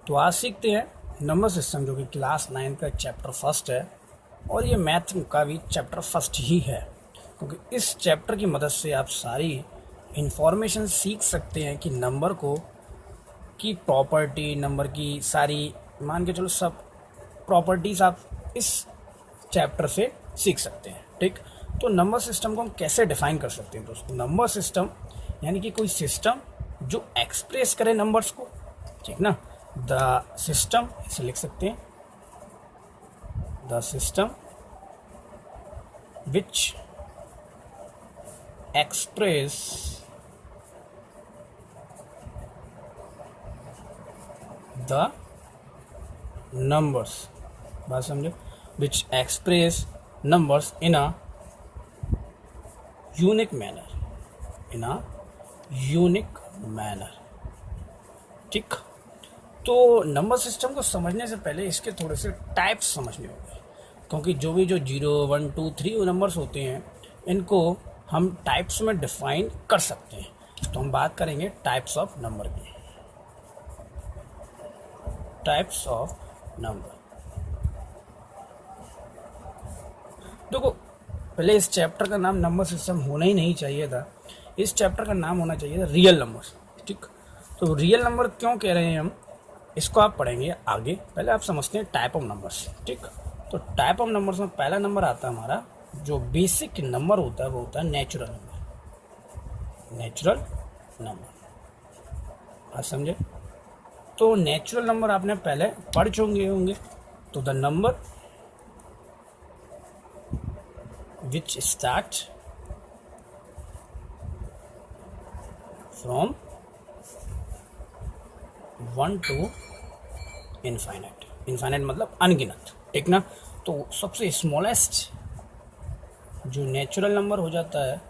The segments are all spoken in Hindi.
तो आज सीखते हैं नंबर सिस्टम, जो कि क्लास 9 का चैप्टर फर्स्ट है और ये मैथ का भी चैप्टर फर्स्ट ही है, क्योंकि इस चैप्टर की मदद से आप सारी इंफॉर्मेशन सीख सकते हैं कि नंबर को की प्रॉपर्टी, नंबर की सारी मान के चलो सब प्रॉपर्टीज़ आप इस चैप्टर से सीख सकते हैं। ठीक, तो नंबर सिस्टम को हम कैसे डिफाइन कर सकते हैं दोस्तों? नंबर सिस्टम यानी कि कोई सिस्टम जो एक्सप्रेस करे नंबर्स को, ठीक ना। द सिस्टम इसे लिख सकते हैं, the system which express the numbers, बात समझो, which express numbers in a unique manner, in a unique manner. ठीक, तो नंबर सिस्टम को समझने से पहले इसके थोड़े से टाइप्स समझने होंगे, क्योंकि जो भी जो 0, 1, 2, 3 नंबर्स होते हैं इनको हम टाइप्स में डिफाइन कर सकते हैं। तो हम बात करेंगे टाइप्स ऑफ नंबर की। टाइप्स ऑफ नंबर, देखो पहले इस चैप्टर का नाम नंबर सिस्टम होना ही नहीं चाहिए था, इस चैप्टर का नाम होना चाहिए था रियल नंबर्स। ठीक, तो रियल नंबर क्यों कह रहे हैं हम, इसको आप पढ़ेंगे आगे। पहले आप समझते हैं टाइप ऑफ नंबर्स। ठीक, तो टाइप ऑफ नंबर्स में पहला नंबर आता है हमारा, जो बेसिक नंबर होता है वो होता है नेचुरल नंबर। नेचुरल नंबर, आप समझे? तो नेचुरल नंबर आपने पहले पढ़ चुके होंगे। तो the number which start from 1 to infinite. Infinite मतलब अनगिनत, ठीक ना। तो सबसे स्मॉलेस्ट जो नेचुरल नंबर हो जाता है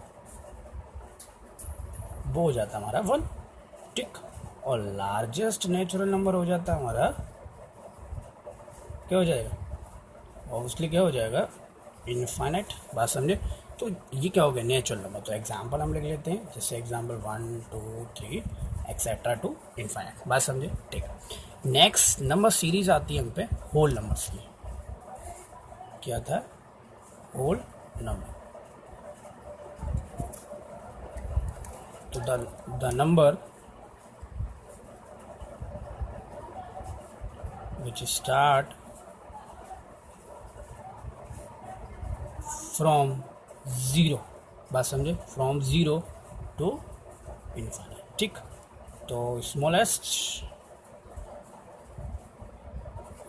वो हो जाता है हमारा 1। ठीक, और लार्जेस्ट नेचुरल नंबर हो जाता है हमारा, क्या हो जाएगा? ऑब्वियसली क्या हो जाएगा? इनफाइनाइट। बात समझे? तो ये क्या हो गया? Natural number. तो एग्जाम्पल हम लिख लेते हैं, जैसे एग्जाम्पल 1, 2, 3 एक्सेट्रा टू इनफाइनाइट। बात समझे? ठीक है। नेक्स्ट नंबर सीरीज आती है हम पे होल नंबर्स की। क्या था? Whole number. तो the number which start from 0, बात समझे? From 0 to infinite. ठीक, तो स्मॉलेस्ट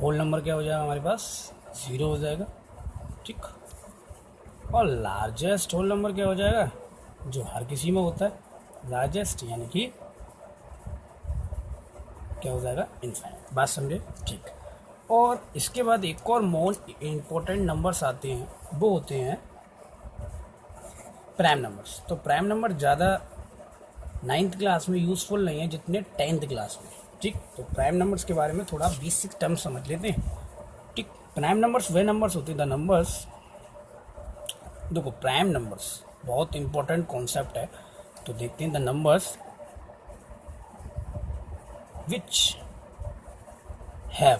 होल नंबर क्या हो जाएगा हमारे पास? 0 हो जाएगा। ठीक, और लार्जेस्ट होल नंबर क्या हो जाएगा? जो हर किसी में होता है लार्जेस्ट, यानी कि क्या हो जाएगा? इनफाइनाइट। बात समझे? ठीक, और इसके बाद एक और मोस्ट इम्पोर्टेंट नंबर्स आते हैं, वो होते हैं प्राइम नंबर्स। तो प्राइम नंबर ज़्यादा 9th क्लास में यूज़फुल नहीं है जितने 10th क्लास में। ठीक, तो प्राइम नंबर्स के बारे में थोड़ा बेसिक टर्म समझ लेते हैं। ठीक, प्राइम नंबर्स वे नंबर्स होते हैं, द नंबर्स, देखो प्राइम नंबर्स बहुत इंपॉर्टेंट कॉन्सेप्ट है। तो देखते हैं, the numbers which have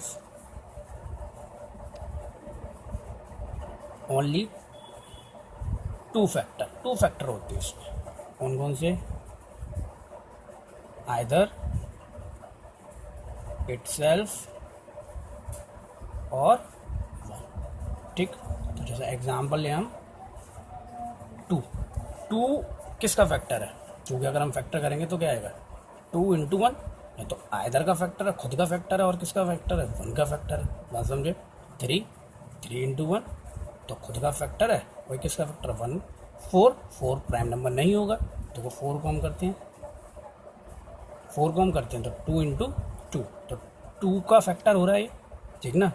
only 2 factor. 2 factor होते हैं इसमें, कौन कौन से? आइदर इटसेल्फ और 1। ठीक, तो जैसे एग्जांपल ले हम 2। 2 किसका फैक्टर है? क्योंकि अगर हम फैक्टर करेंगे तो क्या आएगा? 2 इंटू 1। नहीं तो आइदर का फैक्टर है, खुद का फैक्टर है, और किसका फैक्टर है? 1 का फैक्टर है। बात समझे? 3 इंटू 1 तो खुद का फैक्टर है, वही किसका फैक्टर है? 1। 4 प्राइम नंबर नहीं होगा, तो वो 4 को हम करते हैं, 4 को हम करते हैं तो 2 इंटू 2, तो 2 का फैक्टर हो रहा है ये, ठीक ना।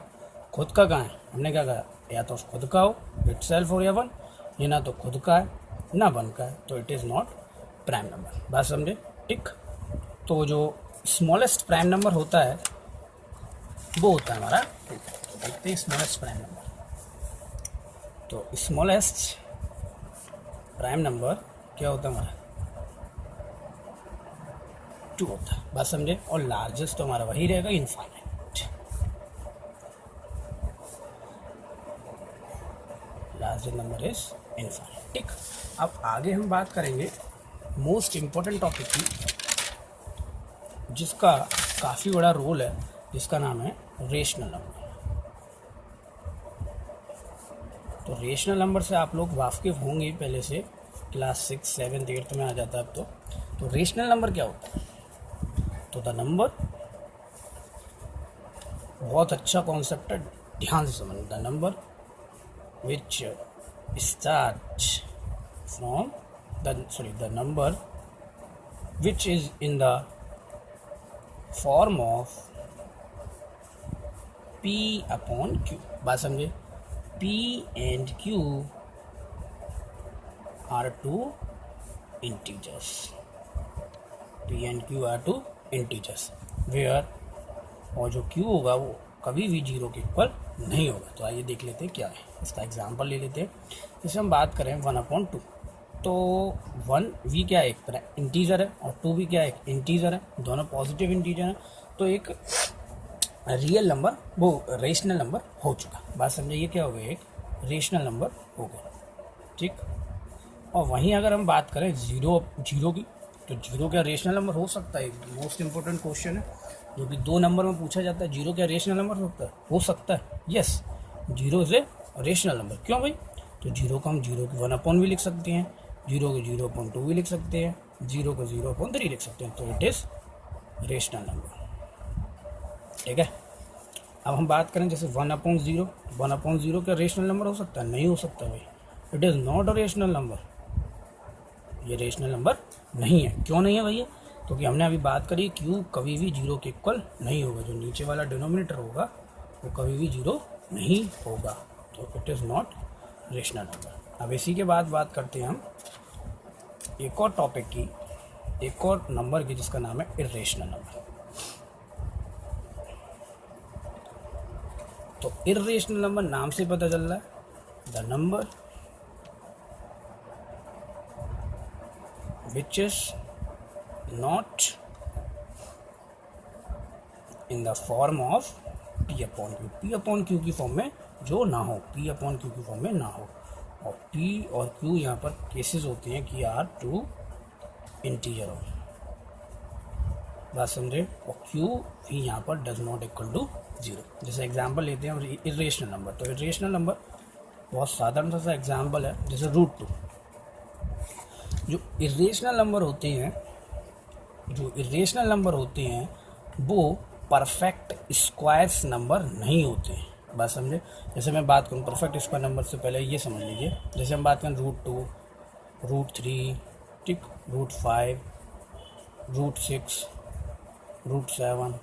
खुद का कहाँ है? हमने क्या कहा? या तो खुद का हो इट सेल्फ हो, या 1, ये ना तो खुद का है ना 1 का है, तो it is not prime number. बात समझे? ठीक, तो जो स्मॉलेस्ट प्राइम नंबर होता है वो होता है हमारा 2। तो देखते हैं स्मॉलेस्ट प्राइम नंबर। तो स्मॉलेस्ट प्राइम नंबर क्या होता है हमारा? 2 होता है, बात समझे। और लार्जेस्ट तो हमारा वही रहेगा, infinite. Largest number is infinite. ठीक, अब आगे हम बात करेंगे मोस्ट इम्पोर्टेंट टॉपिक की, जिसका काफ़ी बड़ा रोल है, जिसका नाम है रेशनल नंबर। तो रेशनल नंबर से आप लोग वाकिफ़ होंगे पहले से, क्लास 6, 7, 8 में आ जाता है अब तो रेशनल नंबर क्या होता है? तो द नंबर, बहुत अच्छा कॉन्सेप्ट है, ध्यान से समझ। The number which start from the number which is in the form of P upon Q। बात समझे, P and Q are two integers। P and Q are two integers where, और जो Q होगा वो कभी भी 0 के इक्वल नहीं होगा। तो आइए देख लेते हैं क्या है, इसका एग्जांपल ले लेते हैं। जैसे हम बात करें 1/2, तो 1 भी क्या है, एक इंटीजर है, और 2 भी क्या है, एक इंटीजर है, दोनों पॉजिटिव इंटीजर हैं। तो एक रियल नंबर, वो रेशनल नंबर हो चुका। बात समझे, ये क्या हो गया, एक रेशनल नंबर हो गया। ठीक, और वहीं अगर हम बात करें जीरो की, तो जीरो क्या रेशनल नंबर हो सकता है? मोस्ट इंपॉर्टेंट क्वेश्चन है, जो कि 2 नंबर में पूछा जाता है। जीरो क्या रेशनल नंबर हो सकता है? Yes, zero is a rational number. क्यों भाई? तो जीरो को हम 0 की 1/, भी लिख सकते हैं, 0 को 0/2 भी लिख सकते हैं, 0 को 0/3 लिख सकते हैं। तो इट इज़ रेशनल नंबर। ठीक है, अब हम बात करें जैसे 1/0 क्या रेशनल नंबर हो सकता है? नहीं हो सकता भाई, it is not a rational number. ये रेशनल नंबर नहीं है। क्यों नहीं है भैया? क्योंकि हमने अभी बात करी, क्यू कभी भी 0 के इक्वल नहीं होगा। जो नीचे वाला डिनोमिनेटर होगा वो कभी भी 0 नहीं होगा। तो it is not rational number. अब इसी के बाद बात करते हैं हम एक और टॉपिक की, एक और नंबर की, जिसका नाम है इर्रेशनल नंबर। तो इर्रेशनल नंबर नाम से पता चल रहा है, the number which is not in the form of P/Q की फॉर्म में जो ना हो, P/Q की फॉर्म में ना हो। और P और Q यहाँ पर केसेस होते हैं कि आर 2 इंटीजर हो, बात समझे। और Q भी यहाँ पर डज नॉट इक्वल टू 0। जैसे एग्जांपल लेते हैं इर्रेशनल नंबर। तो इर्रेशनल नंबर बहुत साधारण सा एग्जांपल है, जैसे √2। जो इर्रेशनल नंबर होते हैं वो परफेक्ट स्क्वायर्स नंबर नहीं होते हैं, बात समझे। जैसे मैं बात करूँ परफेक्ट स्क्वायर नंबर से पहले ये समझ लीजिए, जैसे हम बात करें √2, √3, ठीक, √5, √6, √7,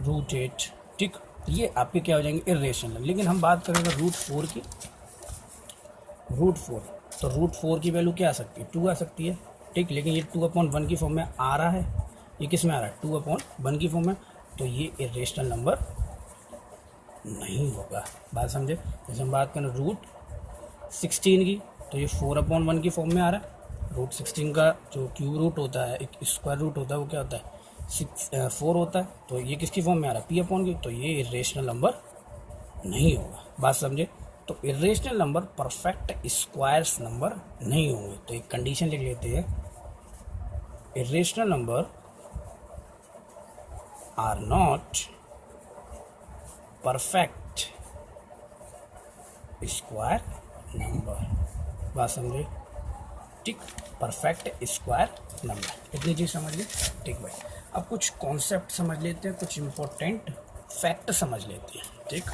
√8, ठीक, ये आपके क्या हो जाएंगे, इर्रेशनल। लेकिन हम बात करेंगे √4 की, √4, तो √4 की वैल्यू क्या आ सकती है, 2 आ सकती है, ठीक। लेकिन ये 2/1 की फॉर्म में आ रहा है, ये किस में आ रहा है, 2/1 की फॉर्म में। तो ये इर्रेशनल नंबर नहीं होगा, बात समझे। जैसे हम बात करें √16 की, तो ये 4/1 की फॉर्म में आ रहा है। √16 का जो क्यूब रूट होता है, एक स्क्वायर रूट होता है, वो क्या होता है, 4 होता है। तो ये किसकी फॉर्म में आ रहा है, P/Q। तो ये इर्रेशनल नंबर नहीं होगा, बात समझे। तो irrational number perfect squares number नहीं होंगे। तो एक कंडीशन लिख लेते हैं, irrational number are not perfect square number, बात समझे, ठीक। परफेक्ट स्क्वायर नंबर, इतनी चीज़ समझ ली, ठीक भाई। अब कुछ कॉन्सेप्ट समझ लेते हैं, कुछ इम्पोर्टेंट फैक्ट समझ लेते हैं, ठीक।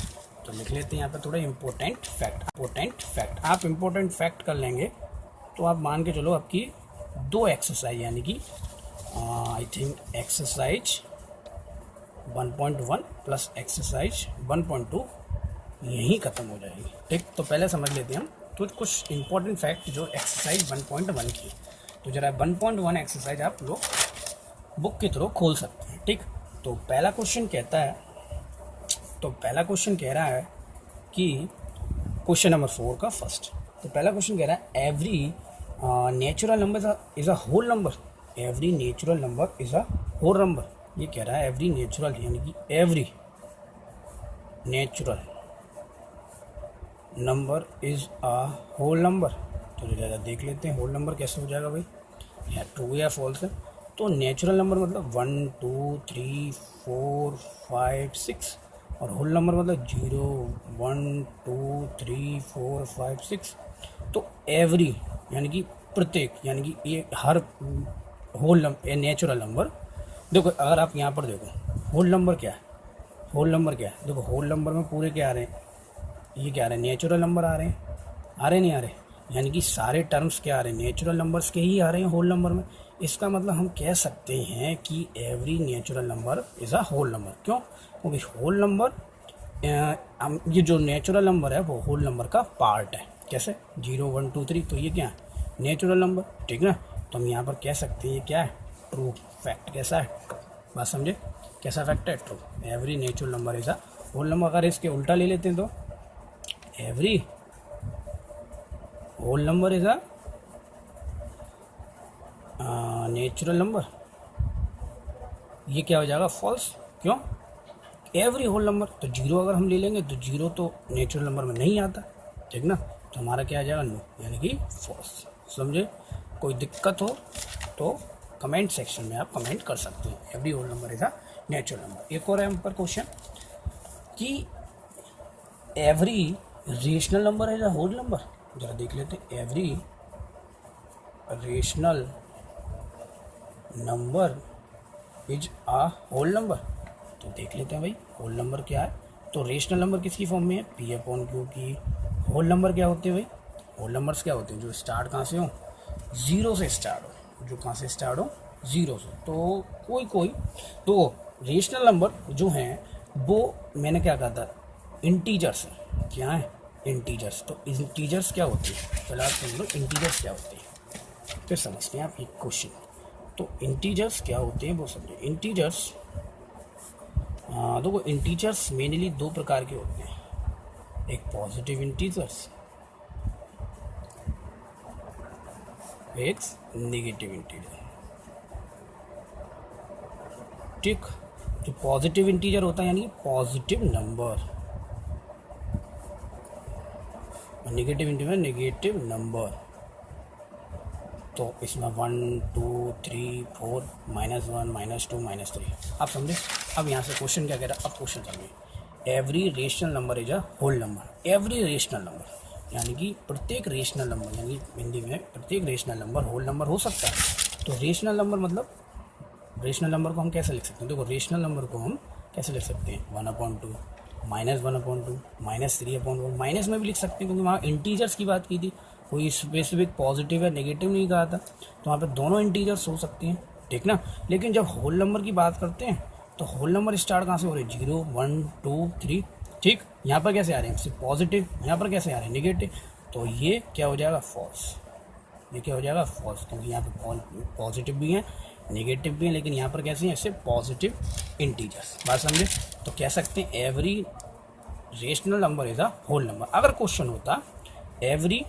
तो लिख लेते हैं यहाँ पे थोड़ा इम्पोर्टेंट फैक्ट। आप इम्पोर्टेंट फैक्ट कर लेंगे तो आप मान के चलो आपकी 2 एक्सरसाइज, यानी कि I think exercise 1.1 plus exercise 1.2 यहीं ख़त्म हो जाएगी, ठीक। तो पहले समझ लेते हैं हम तो कुछ इंपॉर्टेंट फैक्ट जो एक्सरसाइज 1.1 की। तो जरा 1.1 एक्सरसाइज आप लोग बुक के थ्रू खोल सकते हैं, ठीक। तो पहला क्वेश्चन कह रहा है कि क्वेश्चन नंबर 4 का फर्स्ट। तो पहला क्वेश्चन कह रहा है every natural number is a whole number. Every natural number is a whole number, ये कह रहा है एवरी नेचुरल यानी कि every natural number is a whole number. तो ज़्यादा देख लेते हैं होल नंबर कैसे हो जाएगा भाई, या ट्रू या फॉल्स है। तो नेचुरल नंबर मतलब 1 2 3 4 5 6 और होल नंबर मतलब 0 1 2 3 4 5 6। तो एवरी यानी कि प्रत्येक, यानी कि ये हर होल नंबर नेचुरल नंबर। देखो अगर आप यहाँ पर देखो होल नंबर क्या है, होल नंबर क्या है, देखो होल नंबर में पूरे क्या आ रहे हैं, ये क्या आ रहे हैं, नेचुरल नंबर आ रहे हैं, आ रहे नहीं आ रहे, यानी कि सारे टर्म्स क्या आ रहे हैं, नेचुरल नंबर्स के ही आ रहे हैं होल नंबर में। इसका मतलब हम कह सकते हैं कि every natural number is a whole number. क्यों? क्योंकि होल नंबर ये जो नेचुरल नंबर है वो होल नंबर का पार्ट है। कैसे? 0 1 2 3, तो ये क्या है, नेचुरल नंबर, ठीक ना। तो हम यहाँ पर कह सकते हैं ये क्या है, ट्रू फैक्ट। कैसा है, बात समझे, कैसा फैक्ट है, true. Every natural number is a whole number. अगर इसके उल्टा ले लेते हैं तो every whole number is a natural number, ये क्या हो जाएगा, फॉल्स। क्यों? एवरी होल नंबर, तो 0 अगर हम ले लेंगे तो 0 तो नेचुरल नंबर में नहीं आता, ठीक ना। तो हमारा क्या आ जाएगा, नो, यानी कि फॉल्स। समझे? कोई दिक्कत हो तो कमेंट सेक्शन में आप कमेंट कर सकते हैं। Every whole number is a natural number. एक और है हम पर क्वेश्चन कि every rational number is a whole number. जरा देख लेते हैं, every rational number is a whole number. तो देख लेते हैं भाई होल नंबर क्या है। तो रेशनल नंबर किसकी फॉर्म में है, P/Q की। होल नंबर क्या होते हैं भाई, होल नंबर्स क्या होते हैं, जो स्टार्ट कहाँ से हो, 0 से स्टार्ट हो, जो कहाँ से स्टार्ट हो, 0 से। तो कोई तो रेशनल नंबर जो हैं वो मैंने क्या कहा था, इंटीजर्स हैं। क्या है, इंटीजर्स। तो इंटीजर्स क्या होती है, चलो आप समझ लो इंटीजर्स क्या होते हैं, फिर समझते हैं आप एक क्वेश्चन। तो इंटीजर्स क्या होते हैं वो समझे। इंटीजर्स, देखो इंटीजर्स मेनली 2 प्रकार के होते हैं, एक पॉजिटिव इंटीजर्स, एक नेगेटिव इंटीजर। ठीक, जो पॉजिटिव इंटीजर होता है यानी पॉजिटिव नंबर, और नेगेटिव इंटीजर नेगेटिव नंबर। तो इसमें 1 2 3 4 -1 -2 -3, आप समझे। अब यहाँ से क्वेश्चन क्या कह रहा है, अब क्वेश्चन समझिए। Every rational number is a whole number. Every rational number यानी कि प्रत्येक रेशनल नंबर, यानी हिंदी में प्रत्येक रेशनल नंबर होल नंबर हो सकता है। तो रेशनल नंबर मतलब, रेशनल नंबर को हम कैसे लिख सकते हैं, देखो रेशनल नंबर को हम कैसे लिख सकते हैं, 1/2 -1/2 -3/1। माइनस में भी लिख सकते हैं क्योंकि वहाँ इंटीजर्स की बात की थी, कोई स्पेसिफिक पॉजिटिव या नेगेटिव नहीं कहा था, तो वहाँ पे दोनों इंटीजर्स हो सकती हैं, ठीक ना। लेकिन जब होल नंबर की बात करते हैं तो होल नंबर स्टार्ट कहाँ से हो रहे हैं, 0 1 2 3, ठीक। यहाँ पर कैसे आ रहे हैं, सिर्फ पॉजिटिव, यहाँ पर कैसे आ रहे हैं, नेगेटिव। तो ये क्या हो जाएगा, फॉल्स। ये क्या हो जाएगा, फॉल्स, क्योंकि यहाँ पे पॉजिटिव भी हैं नेगेटिव भी हैं, लेकिन यहाँ पर कैसे हैं, सिर्फ पॉजिटिव इंटीजर्स। बात समझे। तो कह सकते हैं every rational number is a whole number. अगर क्वेश्चन होता every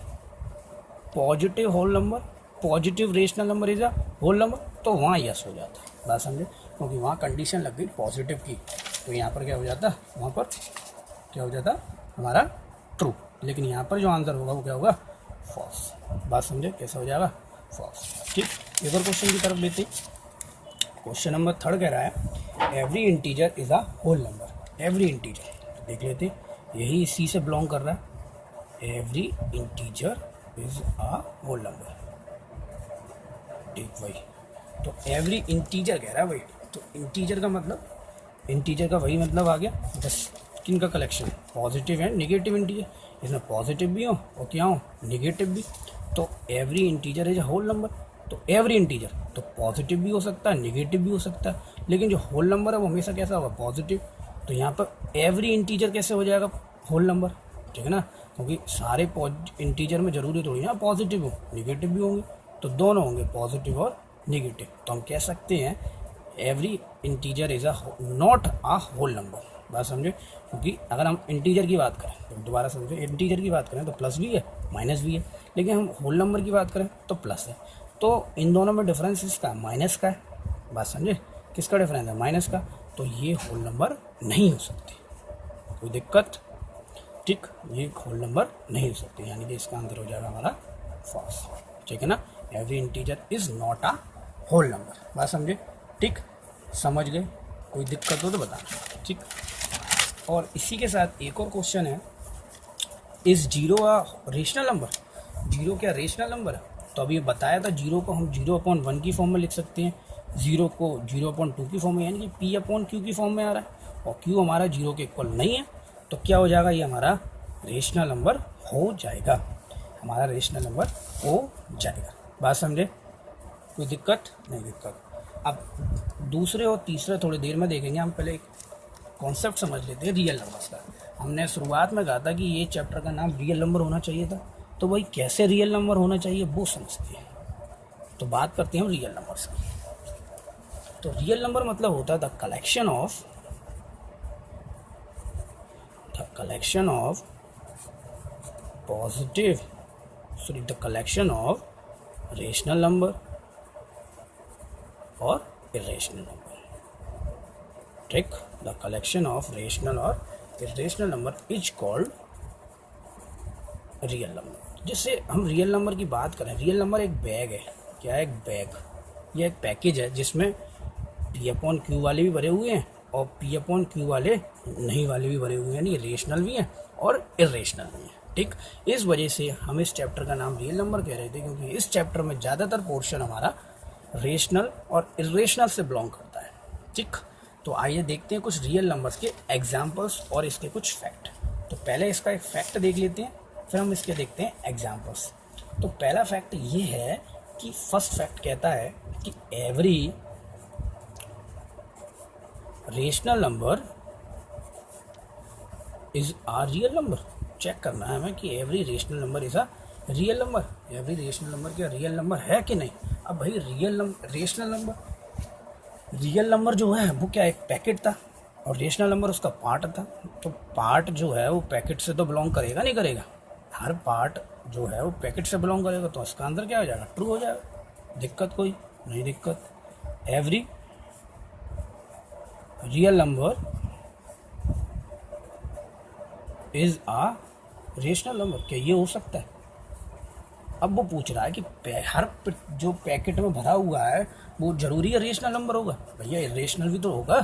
positive whole number, positive rational number is a whole number, तो वहाँ यस हो जाता। बात समझे, क्योंकि वहाँ कंडीशन लग गई पॉजिटिव की, तो यहाँ पर क्या हो जाता, वहाँ पर क्या हो जाता हमारा ट्रू। लेकिन यहाँ पर जो आंसर होगा वो क्या होगा, फॉल्स। बात समझे, कैसा हो जाएगा, फॉल्स। ठीक, एक और क्वेश्चन की तरफ लेते। क्वेश्चन नंबर 3 कह रहा है every integer is a whole number. Every integer देख लेते, यही इसी से बिलोंग कर रहा है, every integer is a whole number. ठीक भाई, तो एवरी इंटीजर कह रहा है भाई, तो इंटीजर का मतलब, इंटीजर का वही मतलब आ गया, बस किन का collection, positive and negative integer. इसमें पॉजिटिव भी हो और क्या हो, नेगेटिव भी। तो every integer is a whole number. तो एवरी इंटीजर तो पॉजिटिव भी हो सकता है, नेगेटिव भी हो सकता है, लेकिन जो होल नंबर है वो हमेशा कैसा होगा, पॉजिटिव। तो यहाँ पर एवरी इंटीजर कैसे हो जाएगा होल नंबर, ठीक है ना, क्योंकि सारे इंटीजर में जरूरी थोड़ी ना पॉजिटिव हो, नेगेटिव भी होंगे, तो दोनों होंगे पॉजिटिव और नेगेटिव। तो हम कह सकते हैं every integer is a not a whole number. बात समझे, क्योंकि अगर हम इंटीजर की बात करें तो दोबारा समझे, इंटीजर की बात करें तो प्लस भी है माइनस भी है, लेकिन हम होल नंबर की बात करें तो प्लस है। तो इन दोनों में डिफरेंस इसका माइनस का है, बात समझे, किसका डिफरेंस है, माइनस का, तो ये होल नंबर नहीं हो सकती, कोई दिक्कत, ठीक, ये होल नंबर नहीं हो सकती, यानी कि इसका आंसर हो जाएगा हमारा फॉल्स, ठीक है ना। Every integer is not a whole number, बात समझे, ठीक, समझ गए, कोई दिक्कत हो तो बताना, ठीक। और इसी के साथ एक और क्वेश्चन है, is zero a rational number, zero क्या रेशनल नंबर है, तो अभी बताया था जीरो को हम 0/1 की फॉर्म में लिख सकते हैं, जीरो को 0/2 की फॉर्म में, यानी कि P/Q की फॉर्म में आ रहा है, और Q हमारा जीरो के इक्वल नहीं है, तो क्या हो जाएगा, ये हमारा रेशनल नंबर हो जाएगा, हमारा रेशनल नंबर हो जाएगा, बात समझे, कोई दिक्कत नहीं, दिक्कत। अब दूसरे और तीसरे थोड़ी देर में देखेंगे, हम पहले एक कॉन्सेप्ट समझ लेते हैं रियल नंबर्स का। हमने शुरुआत में कहा था कि ये चैप्टर का नाम रियल नंबर होना चाहिए था, तो भाई कैसे रियल नंबर होना चाहिए वो समझते हैं, तो बात करते हैं हम रियल नंबर्स की। तो रियल नंबर मतलब होता है the collection of positive, sorry the collection of rational number और इरेशनल नंबर, ठीक, द कलेक्शन ऑफ रेशनल और irrational number is called real number. जिससे हम रियल नंबर की बात करें, रियल नंबर एक बैग है, क्या है, एक बैग, यह एक पैकेज है जिसमें P/Q वाले भी भरे हुए हैं और P/Q वाले नहीं वाले भी भरे हुए हैं, यानी रेशनल भी हैं और इरेशनल भी हैं, ठीक। इस वजह से हम इस चैप्टर का नाम रियल नंबर कह रहे थे, क्योंकि इस चैप्टर में ज़्यादातर पोर्शन हमारा रेशनल और इरेशनल से बिलोंग करता है, ठीक। तो आइए देखते हैं कुछ रियल नंबर्स के एग्जाम्पल्स और इसके कुछ फैक्ट। तो पहले इसका एक फैक्ट देख लेते हैं, फिर हम इसके देखते हैं एग्जाम्पल्स। तो पहला फैक्ट ये है कि फर्स्ट फैक्ट कहता है कि every rational number is a real number. Check करना है हमें कि every rational number is a real number, every rational number क्या रियल नंबर है कि नहीं। अब भाई रेशनल नंबर, रियल नंबर जो है वो क्या एक पैकेट था और रेशनल नंबर उसका पार्ट था, तो पार्ट जो है वो पैकेट से तो बिलोंग करेगा नहीं करेगा, हर पार्ट जो है वो पैकेट से बिलोंग करेगा, तो इसका आंसर क्या हो जाएगा, ट्रू हो जाएगा, दिक्कत कोई नहीं, दिक्कत। Every real number is a rational number, क्या ये हो सकता है। अब वो पूछ रहा है कि हर जो पैकेट में भरा हुआ है वो जरूरी है रेशनल नंबर होगा, भैया इरेशनल भी तो होगा,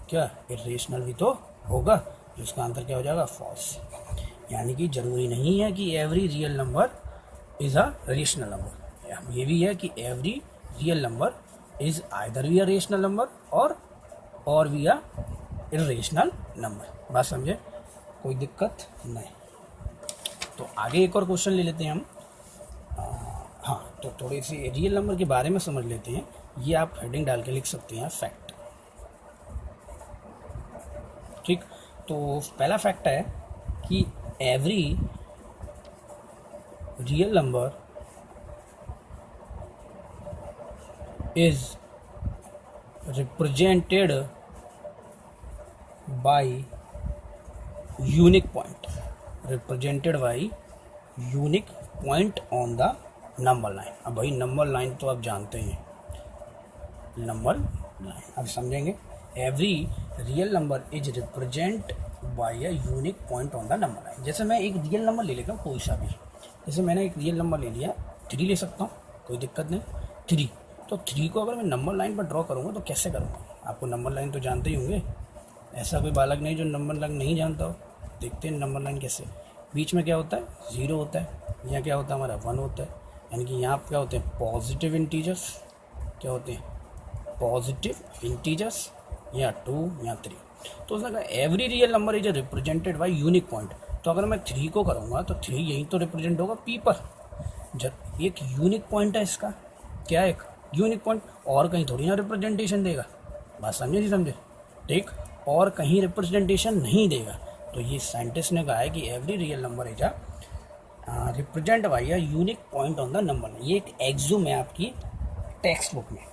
क्या इरेशनल भी तो होगा, जिसका आंसर क्या हो जाएगा, फॉल्स। यानी कि जरूरी नहीं है कि every real number is a rational number, ये भी है कि every real number is either भी अ रेशनल नंबर और भी अ इरेशनल नंबर, बात समझे, कोई दिक्कत नहीं। तो आगे एक और क्वेश्चन ले लेते हैं हम। हाँ, तो थोड़ी सी रियल नंबर के बारे में समझ लेते हैं, ये आप हेडिंग डाल के लिख सकते हैं फैक्ट, ठीक। तो पहला फैक्ट है कि every real number is represented by unique point, represented by unique point on the number line. अब भाई नंबर लाइन तो आप जानते हैं, नंबर लाइन अब समझेंगे। Every real number is represent by a unique point on the number line. जैसे मैं एक रियल नंबर ले लेता हूँ कोई सा भी, जैसे मैंने एक रियल नंबर ले लिया 3 ले सकता हूँ, कोई दिक्कत नहीं, 3। तो 3 को अगर मैं नंबर लाइन पर ड्रॉ करूँगा तो कैसे करूँगा, आपको नंबर लाइन तो जानते ही होंगे, ऐसा कोई बालक नहीं जो नंबर लाइन नहीं जानता हो। देखते हैं नंबर लाइन कैसे, बीच में क्या होता है, 0 होता है, यहाँ क्या होता है हमारा 1 होता है, यानी कि यहाँ क्या होते हैं पॉजिटिव इंटीजर्स, क्या होते हैं पॉजिटिव इंटीजर्स, या 2 या 3। तो उसने कहा every real number is represented by unique point, तो अगर मैं 3 को करूँगा तो 3 यहीं तो रिप्रेजेंट होगा P पर, जब एक यूनिक पॉइंट है इसका, क्या एक यूनिक पॉइंट, और कहीं थोड़ी ना रिप्रेजेंटेशन देगा, बात समझे नहीं समझे, ठीक, और कहीं रिप्रेजेंटेशन नहीं देगा। तो ये साइंटिस्ट ने कहा है कि every real number is represent by a unique point on the number. ये एक एग्जूम है आपकी टेक्स्ट बुक में,